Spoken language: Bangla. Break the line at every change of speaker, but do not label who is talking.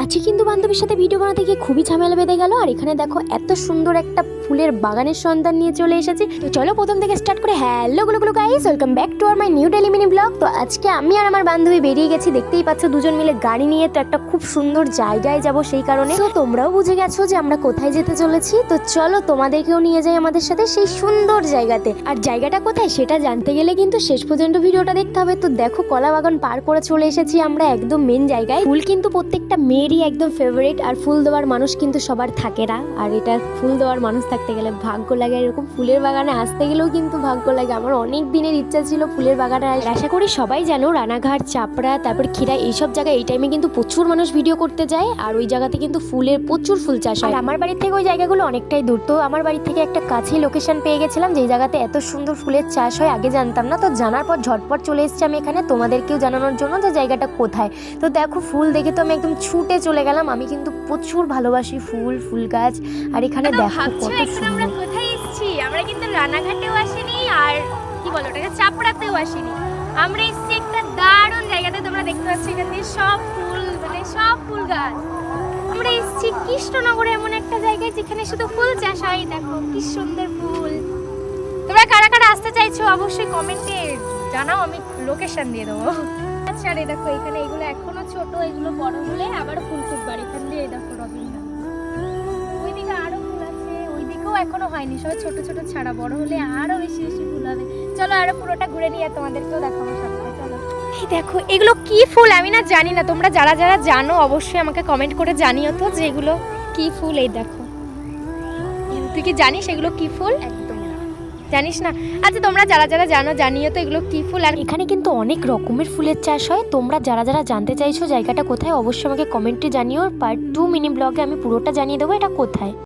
আজকে কিন্তু বান্ধবীর সাথে ভিডিও বানাতে গিয়ে খুবই ঝামেলা বেঁধে গেল। আর এখানে দেখো এত সুন্দর একটা ফুলের বাগানের সন্ধান নিয়ে চলে এসেছি। তো চলো প্রথম থেকে স্টার্ট করে। হ্যালো গুলো guys, welcome back to my new daily mini blog. তো আজকে আমি আর আমার বান্ধবী বেরিয়ে গেছি, দেখতেই পাচ্ছ দুজন মিলে গাড়ি নিয়ে। তো একটা খুব সুন্দর জায়গায় যাব, সেই কারণে তো তোমরাও বুঝে গেছো যে আমরা কোথায় যেতে চলেছি। তো চলো তোমাদেরকেও নিয়ে যাই আমাদের সাথে সেই সুন্দর জায়গাতে। আর জায়গাটা কোথায় সেটা জানতে গেলে কিন্তু শেষ পর্যন্ত ভিডিওটা দেখতে হবে। তো দেখো কলা বাগান পার করে চলে এসেছি আমরা একদম মেন জায়গায়। ফুল কিন্তু প্রত্যেকটা মেয়েরই একদম ফেভারিট, আর ফুল দেওয়ার মানুষ কিন্তু সবার থাকে না। আর এটা ফুল দেওয়ার মানুষ থাকতে গেলে ভাগ্য লাগে। এরকম ফুলের বাগানে আসতে গেলেও কিন্তু ভাগ্য লাগে। আমার অনেক দিনের ইচ্ছা ছিল ফুলের বাগানে। আশা করি সবাই জানো রানাঘাট, চাপড়া, তারপর খিরা, এইসব জায়গায় এই টাইমে কিন্তু প্রচুর মানুষ ভিডিও করতে যায়। আর ওই জায়গাতে কিন্তু ফুলের প্রচুর ফুল চাষ হয়। আমার বাড়ি থেকে ওই জায়গাগুলো অনেকটাই দূর। তো আমার বাড়ি থেকে একটা কাছেই লোকেশন পেয়ে গেছিলাম যেই জায়গাতে এত সুন্দর ফুলের চাষ হয়, আগে জানতাম না। তো জানার পর ঝটপট চলে এসেছি আমি এখানে তোমাদেরকেও জানানোর জন্য যে জায়গাটা কোথায়। তো দেখো ফুল দেখে তো আমি একদম ছুটে চলে গেলাম। আমি কিন্তু প্রচুর ভালোবাসি ফুল, ফুল গাছ। আর এখানে দেখো কত সুন্দর।
কোথায় এসেছি আমরা, কিন্তু রানাঘাটেও আসিনি আর কি বলো ওটাকে চাপড়াতেও আসিনি। আমরা এসেছি একটা দারুণ জায়গাতে। তোমরা দেখতে পাচ্ছ এখানে সব ফুল, মানে সব ফুল গাছ। আমরা এসেছি কৃষ্ণনগরে, এমন একটা জায়গায় যেখানে শুধু ফুল চাষ হয়। দেখো কি সুন্দর ফুল। তোমরা কারা কারা আসতে চাইছো অবশ্যই কমেন্টে জানাও, আমি লোকেশন দিয়ে দেবো। আচ্ছা রে দেখো এখানে এগুলো এখনো ছোট, এগুলো বড় হলে আবার ফুল ফুটবার। এখান দিয়ে দেখো রবিনা, ওইদিকে আরো ফুল আছে, ওইদিকেও এখনো হয়নি, সবাই ছোট ছোট ছাড়া। বড় হলে আরো বেশি বেশি ফুল হবে। চলো আরো পুরোটা ঘুরে নিয়ে তোমাদেরকেও দেখাবো সাথে। চলো এই দেখো এগুলো কি ফুল আমি না জানি না, তোমরা যারা যারা জানো অবশ্যই আমাকে কমেন্ট করে জানিও তো যে এগুলো কি ফুল। এই দেখো, তুই কি জানিস এগুলো কি ফুল? একদম জানিস না? আচ্ছা তোমরা যারা যারা জানো জানিও তো এগুলো কি ফুল। আর
এখানে কিন্তু অনেক রকমের ফুলের চাষ হয়। তোমরা যারা যারা জানতে চাইছো জায়গাটা কোথায় অবশ্যই আমাকে কমেন্টে জানিও। পার্ট 2 মিনি ব্লগে আমি পুরোটা জানিয়ে দেবো এটা কোথায়।